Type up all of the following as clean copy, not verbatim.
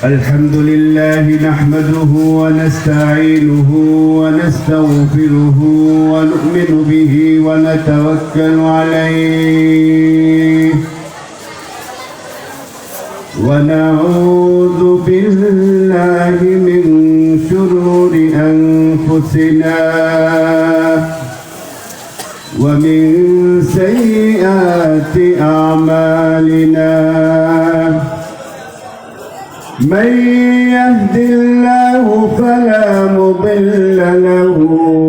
الحمد لله نحمده ونستعينه ونستغفره ونؤمن به ونتوكل عليه ونعوذ بالله من شرور أنفسنا ومن سيئات أعمالنا من يهد الله فلا مضل له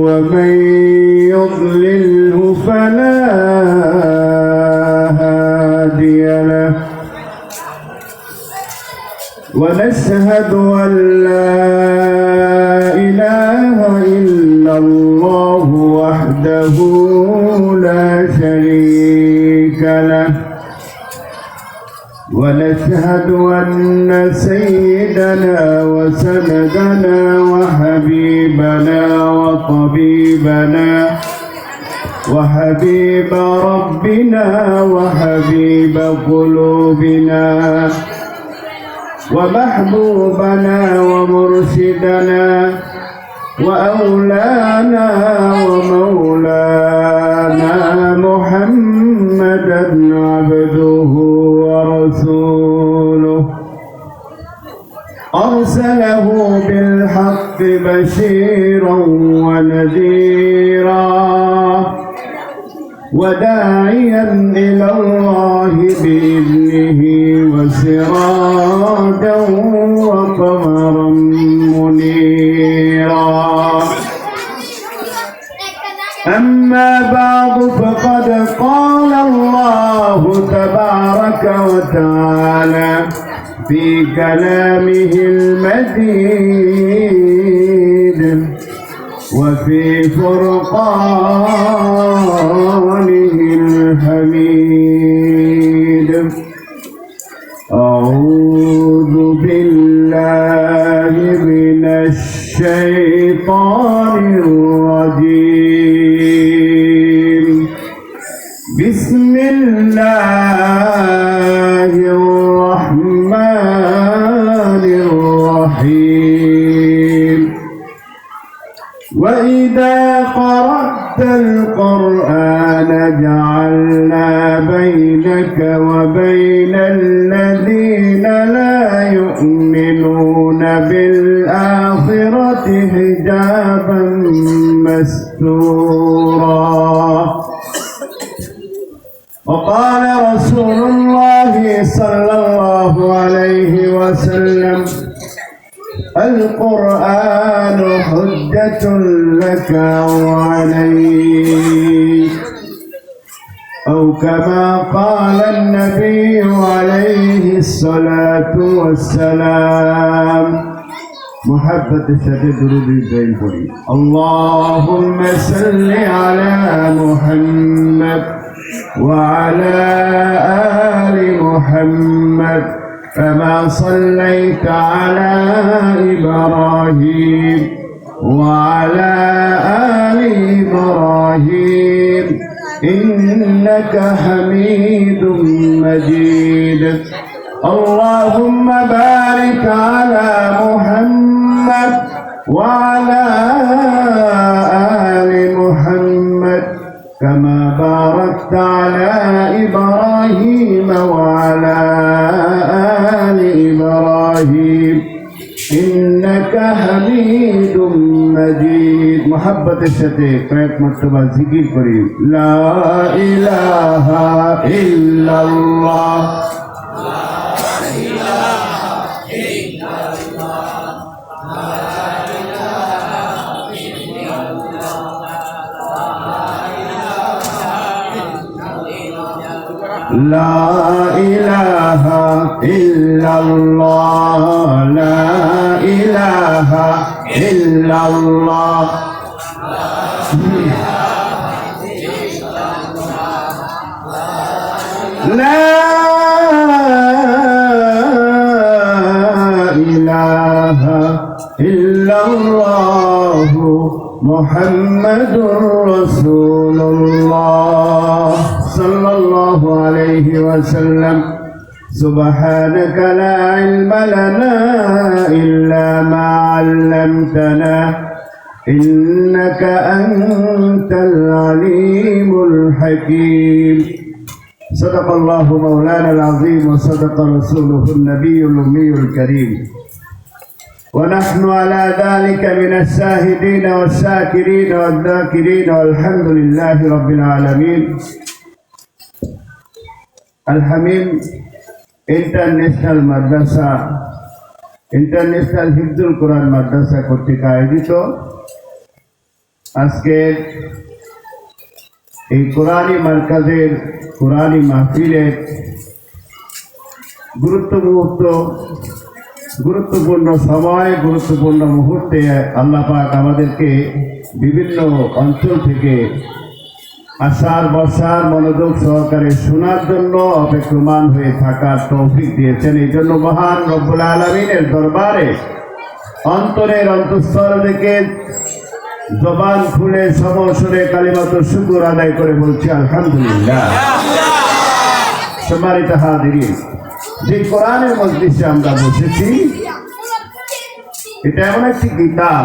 ومن يضلله فلا هادي له ونشهد أن لا إله إلا الله وحده لا شريك له ونشهد أن سيدنا وسندنا وحبيبنا وطبيبنا وحبيب ربنا وحبيب قلوبنا ومحبوبنا ومرشدنا وأولانا ومولانا محمدا عبده ورسوله أرسله بالحق بشيرا ونذيرا وداعيا إلى الله بإذنه وسراجا وقمرا منيرا أما بعد فقد قال الله تبارك وتعالى في كلامه المجيد وفي فرقانه الحميد أعوذ بالله من الشيطان الرجيم بسم الله الرحمن الرحيم وإذا قرأت القرآن جعلنا بينك وبين الذين لا يؤمنون بالآخرة حجابا مستورا وقال رسول الله صلى الله عليه وسلم القرآن حجة لك وعليك أو كما قال النبي عليه الصلاة والسلام محبة شديد درود اللهم صل على محمد وعلى آل محمد كما صليت على إبراهيم وعلى آل إبراهيم إنك حميد مجيد اللهم بارك على محمد وعلى آل محمد كما باركت على إبراهيم وعلى آل إبراهيم إنك حميد مجيد محبة الشتيق قيد مرتبة ذكر قريب لا إله إلا الله لا إله إلا الله لا إله إلا الله لا إله إلا الله محمد رسول الله صلى الله عليه وسلم سبحانك لا علم لنا إلا ما علمتنا إنك أنت العليم الحكيم صدق الله مولانا العظيم وصدق رسوله النبي الأمي الكريم ونحن على ذلك من الشاهدين والشاكرين والذاكرين والحمد لله رب العالمين الحميم international মাদ্রাসা international হিফজুল কোরআন মাদ্রাসা কর্তৃক আয়োজিত আজকে এই কোরআনী মার্কাজের কোরআনী মাহফিলের গুরুত্বপূর্ণ সময় গুরুত্বপূর্ণ মুহূর্তে আল্লাহ পাক আমাদেরকে বিভিন্ন অঞ্চল থেকে আষাঢ় বর্ষার মনোযোগ সহকারে শোনার জন্য অপেক্ষমান হয়ে থাকার তৌফিক দিয়েছেন। এই জন্য মহান রব্বুল আলামিনের দরবারে অন্তরের অন্তঃস্থল থেকে জবান খুলে সমসরে কালিমাতুর শুকর আদায় করে বলছি আলহামদুলিল্লাহ। সম্মানিত হাজিরিন, যে কোরআনের মজলিসে আমরা বসেছি এটা এমন একটি কিতাব,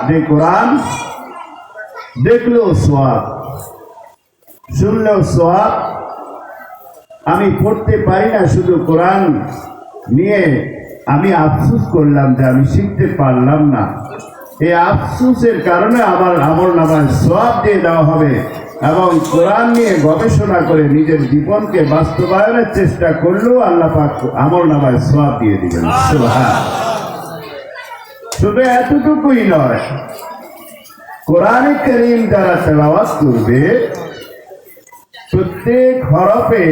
যে কোরআন দেখলেও সোয়াব, শুনলেও সোয়াব। আমি পড়তে পারি না, শুধু কোরআন নিয়ে আমি আফসোস করলাম যে আমি শিখতে পারলাম না। এই আফসোসের কারণে আমার আমল নামায় সোয়াব দিয়ে দেওয়া হবে এবং কোরআন নিয়ে গবেষণা করে নিজের জীবনকে বাস্তবায়নের চেষ্টা করলেও আল্লাহ পাক আমল নামায় সোয়াব দিয়ে দিবেন। শুধু এতটুকুই নয়, কোরআন কারীম যারা তেলাওয়াত করবে প্রত্যেক হরফে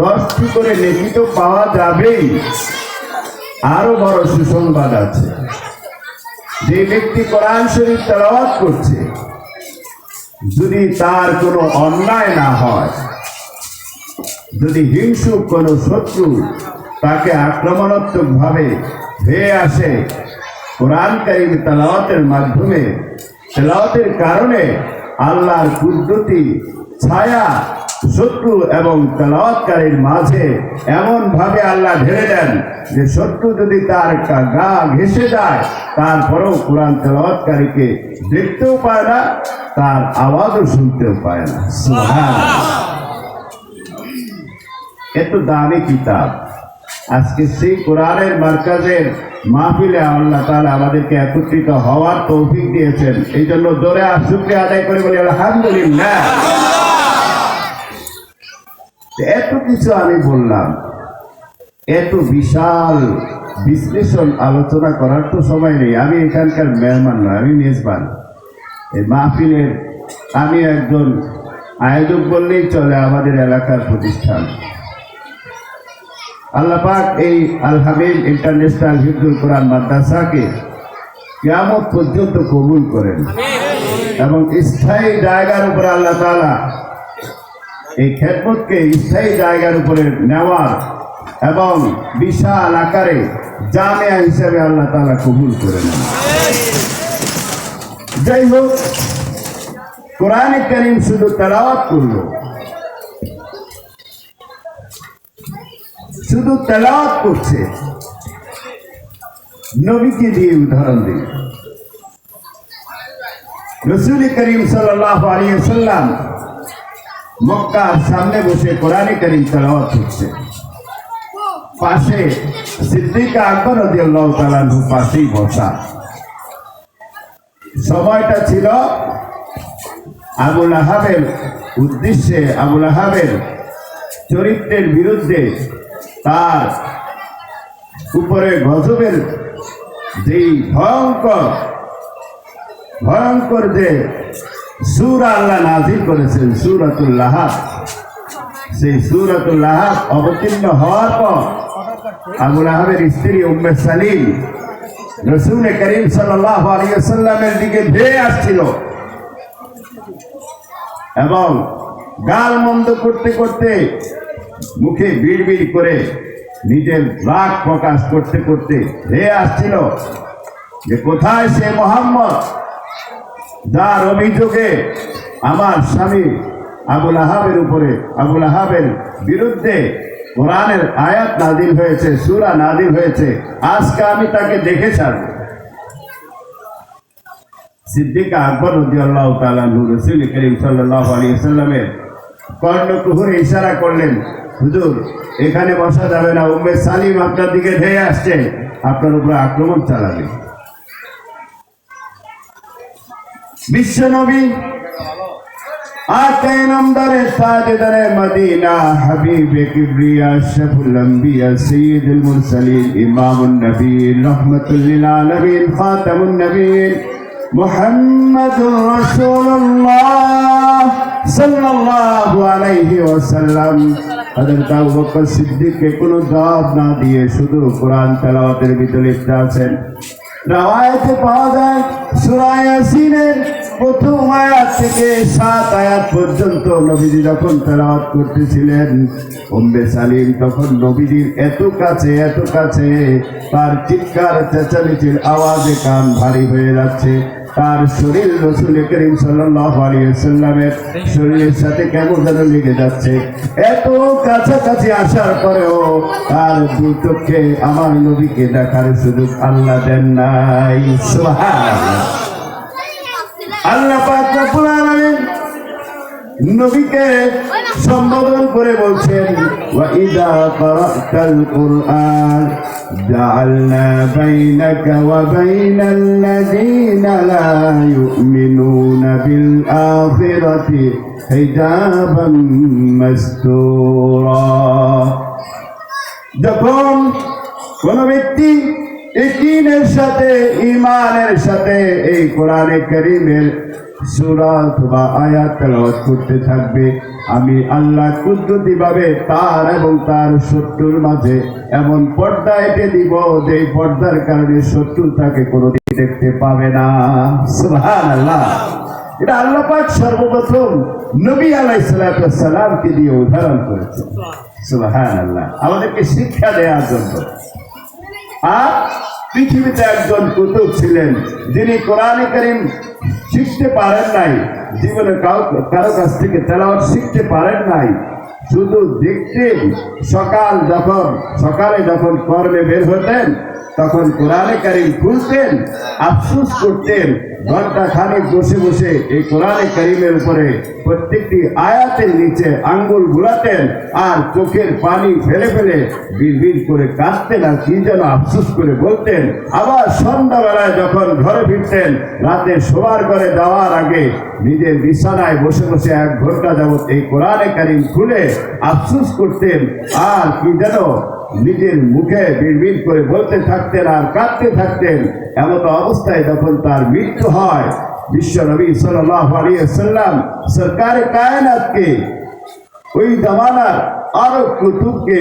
10টি করে নেকি তো পাওয়া যাবেই। আরো বড় সুসংবাদ আছে, যে ব্যক্তি কোরআন শরীফ তেলাওয়াত করছে যদি তার কোনো অন্যায় না হয়, যদি হিংসুক কোনো শত্রু তাকে আক্রমণাত্মক ভাবে ধেয়ে আসে, কোরআন কারীম তেলাওয়াতের মাধ্যমে তেলাওয়াতের কারণে আল্লাহর কুদরতি ছায়া শত্রু এবং তেলাওয়াতকারীর মাঝে এমন ভাবে আল্লাহ ঢেলে দেন যে শত্রু যদি তার গা ঘেঁষে যায় তারপরেও কোরআন তেলাওয়াতকারীকে দেখতেও পায় না, তার আওয়াজও শুনতেও পায় না। সুবহানাল্লাহ। এত দামি কিতাব, আজকে সেই কোরআনের মার্কাজের মাহফিলে আল্লাহ তাআলা আমাদেরকে একত্রিত হওয়ার তৌফিক দিয়েছেন। এই জন্য জোরে শুকরিয়া আদায় করে বলি আলহামদুলিল্লাহ। এত কিছু আমি বললাম, এত বিশাল বিশ্লেষণ আলোচনা করার তো সময় নেই। আমি এখানকার মেহমান নয়, আমি মেজবান। এই মাহফিলের আমি একজন আয়োজক বললেই চলে, আমাদের এলাকার প্রতিষ্ঠান। আল্লাহ পাক এই আল হাবিব ইন্টারন্যাশনাল হিফজুল কোরআন মাদ্রাসাকে কিয়ামত পর্যন্ত কবুল করেন এবং স্থায়ী জায়গার উপরে আল্লাহ তাআলা এই খেদমতকে স্থায়ী জায়গার উপরে নেওয়ার এবং বিশাল আকারে জামিয়া হিসেবে আল্লাহ তাআলা কবুল করে নেন। যাই হোক, কোরআন কারীম শুধু তেলাওয়াত করল, শুধু তেলাওয়াত করছে, নবীকে দিয়ে উদাহরণ দিন। রাসূল করিম সাল্লাল্লাহু আলাইহি ওয়াসাল্লাম মক্কার সামনে বসে কোরআন কারীম তেলাওয়াত করছে, পাশে সিদ্দিক আকবর রাদিয়াল্লাহু তাআলা পাশেই বসা। সময়টা ছিল আবু লাহাবের উদ্দেশ্যে, আবু লাহাবের চরিত্রের বিরুদ্ধে তার উপরে গজবের যেই ভয়ঙ্কর যে সূরা আল্লাহ নাযিল করেছেন, সূরাতুল লাহাব, সেই সূরাতুল লাহাব অবতীর্ণ হওয়ার পর আবু লাহাবের স্ত্রী উম্মে সালিম রাসূল করিম সাল্লাল্লাহু আলাইহি ওয়াসাল্লামের দিকে ধেয়ে আসছিল এবং গাল মন্দ করতে করতে মুখে বিড়বিড় করে নিজের রাগ প্রকাশ করতে করতে ধেয়ে আসছিল যে কোথায় সে মুহাম্মদ যার অভিযোগে আমার স্বামী আবুল আহাবের উপরে, আবুল আহাবের বিরুদ্ধে কোরআনের আয়াত নাজিল হয়েছে, সূরা নাজিল হয়েছে। আজকে আমি তাকে দেখে ছাড়ব। সিদ্দিক আকবর রাদিয়াল্লাহু তাআলা রাসূল করিম সাল্লাল্লাহু আলাইহি ওয়াসাল্লামের কর্ণকুহরে ইশারা করলেন, হুজুর এখানে বসা যাবে না, উম্মে সালিম আপনার দিকে ধেয়ে আসছে, আপনার উপরে আক্রমণ চালাবে। বিশ্ব নবী আকে নামদারে তাজদারে মদিনা হাবিবে কিবরিয়া শফুল আম্বিয়া সাইয়্যিদুল মুরসালিন ইমামুন নবীন রাহমাতুল লিল আলামিন খাতামুন নবীন মুহাম্মাদুর রাসূলুল্লাহ সাল্লাল্লাহু আলাইহি ওয়াসাল্লাম হযরত আবু বকর সিদ্দিককে কোনো জবাব না দিয়ে শুধু কোরআন তেলাওয়াতের ভিতরে লিপ্ত আছেন। রাওয়ায়াতে পাওয়া যায় সূরা ইয়াসিনের প্রথম আয়াত থেকে 7 আয়াত পর্যন্ত নবীজি যখন তেলাওয়াত করতেছিলেন, উম্মে সালিম তখন নবীজির এত কাছে তার চিৎকার চেঁচামেচির আওয়াজে কান ভারী হয়ে যাচ্ছে। তার শরীর রাসূল করিম সাল্লাল্লাহু আলাইহি ওয়াসাল্লামের শরীরের সাথে কেমন যেন লেগে যাচ্ছে। এত কাছাকাছি আসার পরেও তার দুই চোখে আমার নবীকে দেখার সুযোগ আল্লাহ দেন নাই। সুবহানাল্লাহ। আল্লাহ পাক রব্বুল আলামিন নবীকে সম্বোধন করে বলছেন, ওয়া ইযা ক্বারাতাল কুরআন জাআলনা বাইনাকা ওয়া বাইনাল্লাযীনা লা ইউমিনুনা বিল আখিরাতি হিজাবাম মাসতুরা। যখন কোন ব্যক্তি ইয়াকিনের সাথে, ঈমানের সাথে এই কোরআনে কারীমের সূরা অথবা আয়াত তেলাওয়াত করতে থাকবে, আমি আল্লাহ কুদরতিভাবে তার এবং তার শত্রুর মাঝে এমন পর্দা এঁটে দিব যে পর্দার কারণে শত্রু তাকে কোনোদিন দেখতে পাবে না। সুবহানাল্লাহ। এটা আল্লাহ পাক সর্বপ্রথম নবী আলাইহিস সালাতু ওয়াস সালামকে দিয়ে উদাহরণ করেছেন। সুবহানাল্লাহ। আমাদেরকে শিক্ষা দেওয়ার জন্য। আর পৃথিবীতে একজন কুতুব ছিলেন যিনি কোরআনে কারীম শিখতে পারেন নাই, জীবনে কারো কাছ থেকে তেলাওয়াত শিখতে পারেন নাই, শুধু দেখতেন। সকালে যখন কর্মে বের হতেন তখন কোরআনে কারীম খুলতেন, আফসোস করতেন, ঘন্টা খানিক বসে বসে এই কোরআনে কারীমের উপরে প্রত্যেকটি আয়াতের নিচে আঙ্গুল বুলাতেন আর চোখের পানি ফেলে ফেলে বিড়বিড় করে কাঁদতেন আর কি যেন আফসোস করে বলতেন। আবার সন্ধ্যাবেলায় যখন ঘরে ফিরতেন, রাতে শোবার ঘরে যাওয়ার আগে নিজের বিছানায় বসে বসে 1 ঘন্টা যাবত এই কোরআনে কারীম খুলে আফসোস করতেন আর কি যেন নিজের মুখে বিড়বিড় করে বলতে থাকতেন আর কাঁদতে থাকতেন। এমন অবস্থায় যখন তার মৃত্যু হয়, বিশ্ব নবী সাল্লাল্লাহু আলাইহি ওয়াসাল্লাম সরকারে কায়নাতকে, ওই জামানার আরব কুতুবকে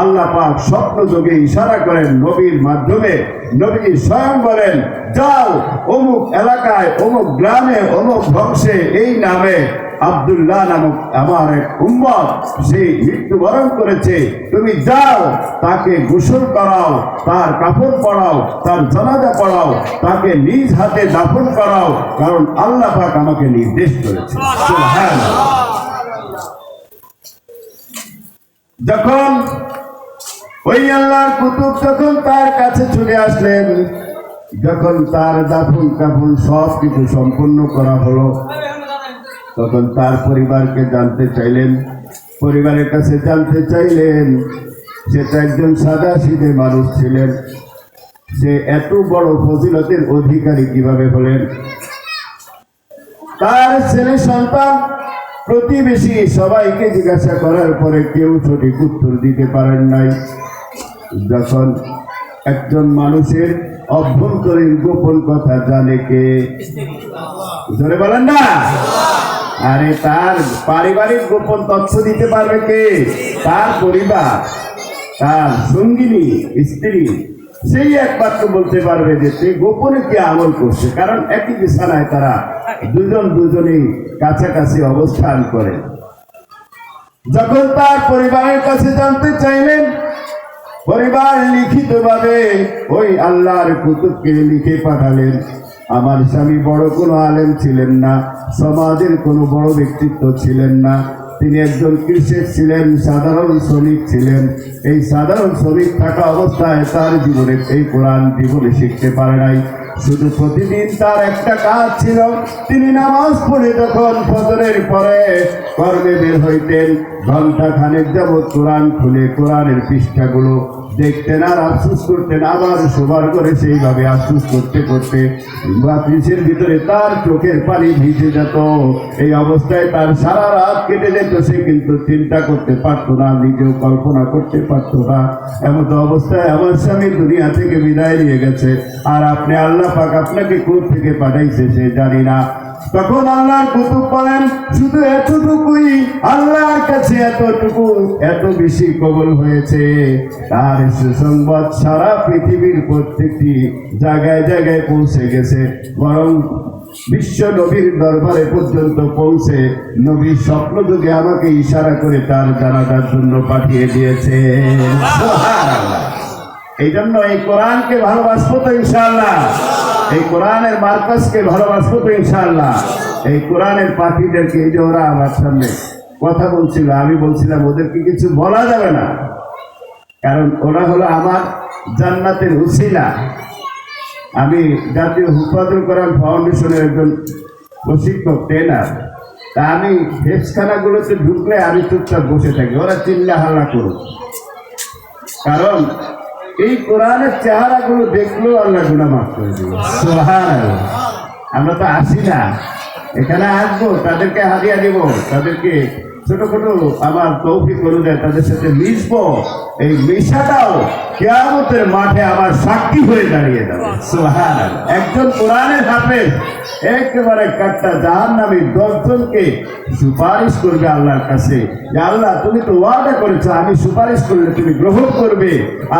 আল্লাহ পাক স্বপ্ন যোগে ইশারা করেন নবীর মাধ্যমে। নবী স্বয়ং বলেন, যাও অমুক এলাকায়, অমুক গ্রামে, অমুক বংশে এই নামে আব্দুল্লাহ নামক আমার এক উম্মত সে মৃত্যুবরণ করেছে, তুমি যাও তাকে গোসল করাও, তার কাপড় পরাও, তার জানাজা পড়াও, তাকে নিজ হাতে দাফন করাও, কারণ আল্লাহ পাক আমাকে নির্দেশ করেছে। সুবহানাল্লাহ। যখন ওই আল্লাহর কুতুব যখন তার কাছে চলে আসলেন, যখন তার দাফন কাফন সব কিছু সম্পন্ন করা হলো, তখন তার পরিবারকে জানতে চাইলেন, পরিবারের কাছে জানতে চাইলেন। সেটা একজন সাদা সিধে মানুষ ছিলেন, সে এত বড় ফজিলতের অধিকারী কিভাবে হলেন? তার ছেলে সন্তান, প্রতিবেশী সবাইকে জিজ্ঞাসা করার পরে কেউ সঠিক উত্তর দিতে পারেন নাই। যখন একজন মানুষের অভ্যন্তরীণ গোপন কথা জানে কে? জোরে বলেন না। আরে তার পারিবারিক গোপন তথ্য দিতে পারবে কে? তার পরিবার, তার সঙ্গিনী, স্ত্রী, সেই একমাত্র বলতে পারবে যে সে গোপনে কি আমল করছে। কারণ একই বিছানায় তারা দুজনেই কাছাকাছি অবস্থান করে। যখন তার পরিবারের কাছে জানতে চাইলেন, পরিবার লিখিতভাবে ওই আল্লাহর কুতুবকে লিখে পাঠালেন, আমার স্বামী বড় কোনো আলেম ছিলেন না, সমাজের কোনো বড় ব্যক্তিত্ব ছিলেন না। তিনি একজন কৃষক ছিলেন, সাধারণ শ্রমিক ছিলেন। এই সাধারণ শ্রমিক থাকা অবস্থায় তার জীবনে এই কোরআন জীবনে শিখতে পারে নাই। শুধু প্রতিদিন তার একটা কাজ ছিল, তিনি নামাজ পড়ে যখন ফজরের পরে কর্মে বের হইতেন, ঘন্টা খানেক যাবৎ কোরআন খুলে কোরআনের পৃষ্ঠাগুলো দেখতেন আর আফসোস করতেন। আবার শোবার করে সেইভাবে আফসোস করতে করতে বাতিসের ভিতরে তার চোখের পানি ভিজে যেত। এই অবস্থায় তার সারা রাত কেটে যেত। সে কিন্তু চিন্তা করতে পারতো না, নিজেও কল্পনা করতে পারতো না এমন অবস্থায় আমার স্বামী দুনিয়া থেকে বিদায় নিয়ে গেছে, আর আপনি আল্লাহ পাক আপনাকে কোথা থেকে পাঠাইছে সে জানি না। তখন আল্লাহর কুতুব বলেন, শুধু এতটুকুই আল্লাহর কাছে এতটুকু এত বেশি কবুল হয়েছে। তার সুসংবাদ সারা পৃথিবীর প্রত্যেকটি জায়গায় জায়গায় পৌঁছে গেছে, বরং বিশ্ব নবীর দরবারে পর্যন্ত পৌঁছে নবীর স্বপ্ন যুগে আমাকে ইশারা করে তার জানাজার জন্য পাঠিয়ে দিয়েছে। সুবহানাল্লাহ। এই জন্য এই কোরআনকে ভালোবাসবো তো ইনশাআল্লাহ, এই কোরআনের মার্কাজকে ভালোবাসবো তো ইনশাআল্লাহ। এই কোরআনের পাখিদেরকে, এই যে ওরা আমার সামনে কথা বলছিল, আমি বলছিলাম ওদেরকে কিছু বলা যাবে না, কারণ ওরা হলো আমার জান্নাতের উসিলা। আমি জাতীয় হুফাজুল কোরআন ফাউন্ডেশনের একজন প্রশিক্ষক, ট্রেনার। তা আমি হেফজখানাগুলোতে ঢুকলে আমি চুপচাপ বসে থাকি, ওরা চিল্লা হাল্লা করুক, কারণ এই কোরআনের চেহারাগুলো দেখলেও আল্লাহ গুনাহ মাফ করে দেবে। সুবহানাল্লাহ। আমরা তো আসি না, এখানে আসবো, তাদেরকে হাদিয়া দিব, তাদেরকে ছোট ছোট আমার তৌফিক অনুযায়ী তাদের সাথে মিশবো। এই মিশাটাও কিয়ামতের মাঠে আমার সাক্ষী হয়ে দাঁড়িয়ে যাবে। সুবহানাল্লাহ। একজন কোরআনের হাফেজ একেবারে কাট্টা জাহান্নামী 10 জনকে সুপারিশ করবে আল্লাহর কাছে, যে আল্লাহ তুমি তো ওয়াদা করেছো আমি সুপারিশ করলে তুমি গ্রহণ করবে।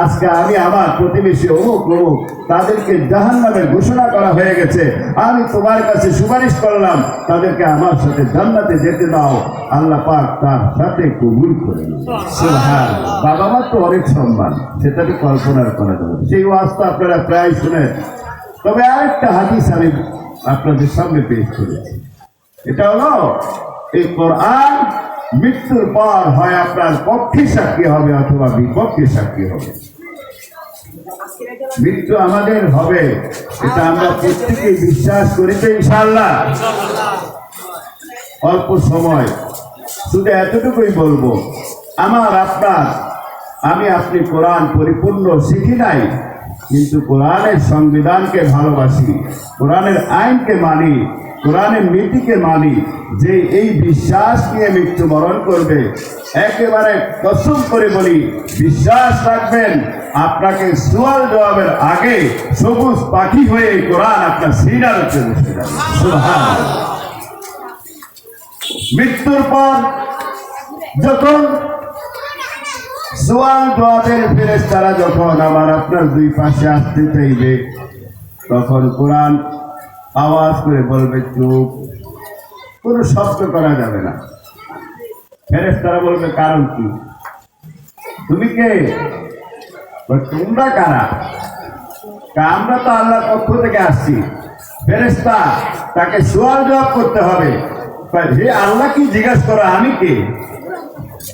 আজকে আমি আমার প্রতিবেশী অমুক অমুক তাদেরকে জাহান্নামের ঘোষণা করা হয়ে গেছে, আমি তোমার কাছে সুপারিশ করলাম, তাদেরকে আমার সাথে জান্নাতে যেতে দাও। আল্লাহ পাক তার সাথে কবুল করে নেবে। সুবহানাল্লাহ। বাবা মা তো অনেক সম্মান, সেটা তো কল্পনা করা যাবে। সেই ওয়াজটা আপনারা প্রায় শুনেন। তবে আরেকটা হাদিস আমি আপনাদের সামনে পেশ করেছি। এটা হলো এই কোরআন মৃত্যুর পর হয় আপনার পক্ষে সাক্ষী হবে অথবা বিপক্ষে সাক্ষী হবে। মৃত্যু আমাদের হবে, এটা আমরা প্রত্যেকেই বিশ্বাস করি তো ইনশাআল্লাহ। অল্প সময় শুধু এতটুকুই বলবো, আমার আপনার আমি আপনি কোরআন পরিপূর্ণ শিখি নাই, কিন্তু কোরআনের সংবিধানকে ভালোবাসি, কোরআনের আইনকে মানি, কোরআনের নীতিকে মানি। যে এই বিশ্বাস নিয়ে মৃত্যুবরণ করবে, একেবারে কসম করে বলি, বিশ্বাস রাখবেন আপনাকে সওয়াল জবাবের আগে সবুজ পাখি হয়ে কোরআন আপনার সিনার উপরে বসে যাবে। সুবহানাল্লাহ। মৃত্যুর পর যখন সওয়াল জবাবের ফেরেশতারা যখন আমার আপনার দুই পাশে আসতে চাইবে, তখন কোরআন আওয়াজ করে বলবে চুপ, কোনো শব্দ করা যাবে না। ফেরেশতারা বলবে কারণ কি? তুমি কে? তোমরা কারা? আমরা তো আল্লাহর পক্ষ থেকে আসছি। ফেরেশতা তাকে সওয়াল জবাব করতে হবে, হে আল্লাহ কি জিজ্ঞাসা করো, আমি কে?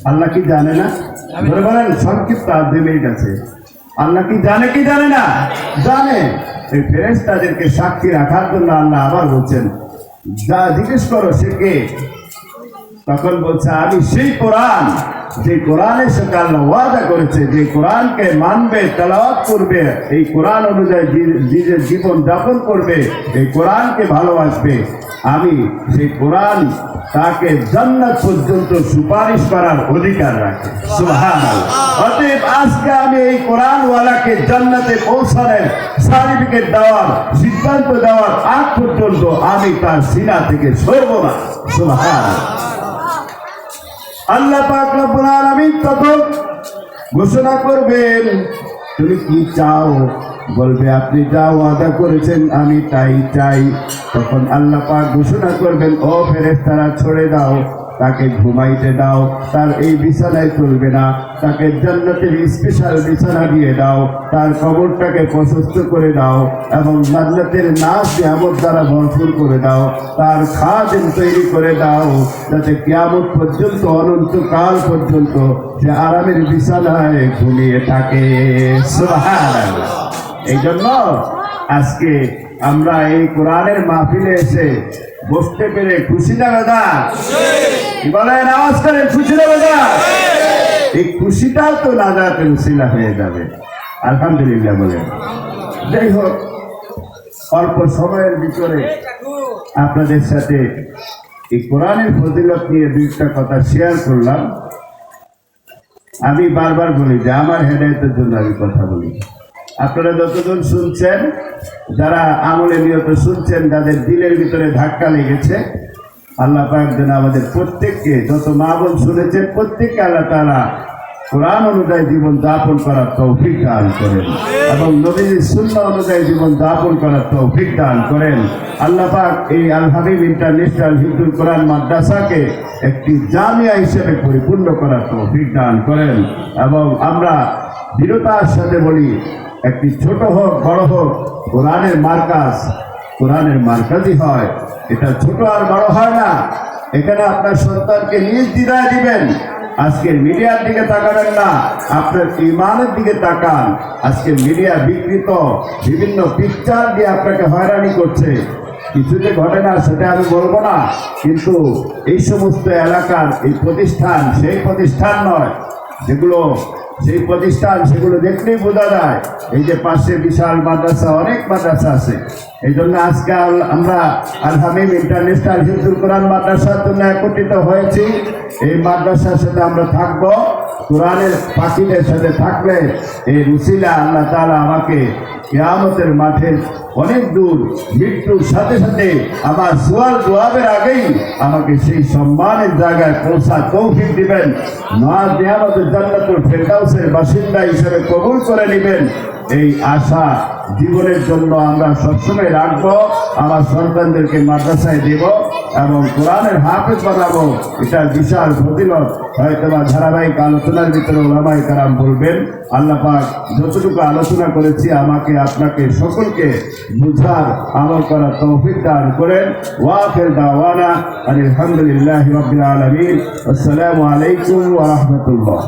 আল্লাহ কি জানে না? ধরে বলেন সংক্ষিপ্ত 2 মিনিট আছে। আল্লাহ কি জানে কি জানে না? জানে। এই ফেরেশতাদেরকে সাক্ষী রাখার জন্য আল্লাহ আবার বলছেন, যা জিজ্ঞেস করো সে কে? তখন বলছে আমি সেই কোরআন, যে কোরআনের সাথে আল্লাহ ওয়াদা করেছে, যে কোরআনকে মানবে, তেলাওয়াত করবে, এই কোরআন অনুযায়ী নিজের জীবন যাপন করবে, এই কোরআনকে ভালোবাসবে, আমি সেই কোরআন তাকে জান্নাত পর্যন্ত সুপারিশ করার অধিকার রাখে। সুবহানাল্লাহ। অতএব আজকে আমি এই কোরআনওয়ালাকে জান্নাতে পৌঁছানোর সার্টিফিকেট দেওয়ার, সিদ্ধান্ত দেওয়ার আগ পর্যন্ত আমি তার সিনা থেকে সরব না। সুবহানাল্লাহ। আল্লাহ পাক রব্বুল আলামিন তখন ঘোষণা করবেন, তুমি কি চাও? বলবে আপনি যা ওয়াদা করেছেন আমি তাই চাই। তখন আল্লাহ পাক ঘোষণা করবেন, ও ফেরেশতারা ছেড়ে দাও, তাকে ঘুমাইতে দাও, তার এই বিছানায় চলবে না, তাকে জান্নাতের স্পেশাল বিছানা দিয়ে দাও, তার কবরটাকে প্রশস্ত করে দাও এবং জান্নাতের নাচ নিয়ামত দ্বারা ভরপুর করে দাও, তার খাদেম তৈরি করে দাও, যাতে কিয়ামত পর্যন্ত অনন্তকাল পর্যন্ত সে আরামের বিছানায় ঘুমিয়ে থাকে। সুবহানাল্লাহ। এই জন্য আজকে আমরা এই কোরআনের মাহফিলে এসে বসতে পেরে খুশি না বেদা? কি বলেন? আওয়াজ করে খুশি না বেদা? এই খুশিটাও তো নাজাতের উসিলা হয়ে যাবে। আলহামদুলিল্লাহ বলেন। যাই হোক, অল্প সময়ের ভিতরে আপনাদের সাথে এই কোরআনের ফজিলত নিয়ে দুইটা কথা শেয়ার করলাম। আমি বারবার বলি যে আমার হেদায়েতের জন্য আমি কথা বলি। আপনারা যতজন শুনছেন, যারা আমলে নিয়ত শুনছেন, যাদের দিলের ভিতরে ধাক্কা লেগেছে, আল্লাহ পাক যেন আমাদের প্রত্যেককে, যত মা বোন শুনেছেন প্রত্যেককে আল্লাহ তাআলা কোরআন অনুযায়ী জীবন যাপন করার তৌফিক দান করেন এবং নবীর সুন্নাহ অনুযায়ী জীবন যাপন করার তৌফিক দান করেন। আল্লাহ পাক এই আল হাবিব ইন্টারন্যাশনাল হিফজুল কোরআন মাদ্রাসাকে একটি জামিয়া হিসেবে পরিপূর্ণ করার তৌফিক দান করেন। এবং আমরা দৃঢ়তার সাথে বলি, একটি ছোট হোক বড় হোক, কোরআনের মার্কাজই হয়। এটা ছোট আর বড় হয় না। এখানে আপনার সন্তানকে নিজ দ্বিধায় দিবেন। আজকের মিডিয়ার দিকে তাকাবেন না, আপনার ইমানের দিকে তাকান। আজকের মিডিয়া বিকৃত বিভিন্ন পিকচার দিয়ে আপনাকে হয়রানি করছে। কিছু যে ঘটে না সেটা আমি বলবো না, কিন্তু এই সমস্ত এলাকার এই প্রতিষ্ঠান সেই প্রতিষ্ঠান নয় যেগুলো, সেই প্রতিষ্ঠান সেগুলো দেখলেই বোঝা যায়। এই যে পাশে বিশাল মাদ্রাসা, অনেক মাদ্রাসা আছে। এই জন্য আজকে আমরা আল হাবিব ইন্টারন্যাশনাল হিফজুল কোরআন মাদ্রাসার জন্য একত্রিত হয়েছি। এই মাদ্রাসার সাথে আমরা থাকবো, কোরআনের পাখিদের সাথে থাকলে এই উসিলা আল্লাহ তাআলা আমাকে কিয়ামতের মাঠে অনেক দূর মৃত্যুর সাথে সাথে আমার সুয়াল জবাবের আগেই আমাকে সেই সম্মানের জায়গায় পৌঁছা তৌফিক দিবেন। নওয়াজ নিয়ামতের জান্নাতুল ফেরদাউসের বাসিন্দা হিসেবে কবুল করে নেবেন। এই আশা জীবনের জন্য আমরা সবসময় রাখবো। আমার সন্তানদেরকে মাদ্রাসায় দেব এবং কোরআনের হাফেজ বানাবো। এটা বিশাল ফজিলত। হয়তো বা ধারাবাহিক আলোচনার ভিতরে ওলামায়ে কেরাম বলবেন। আল্লাহ পাক যতটুকু আলোচনা করেছি আমাকে, আপনাকে, সকলকে বুঝার, আমল করার তৌফিক দান করেন। ওয়া আখির দাওয়ানা আলহামদুলিল্লাহি রাব্বিল আলামিন। আসসালামু আলাইকুম ওয়া রাহমাতুল্লাহ।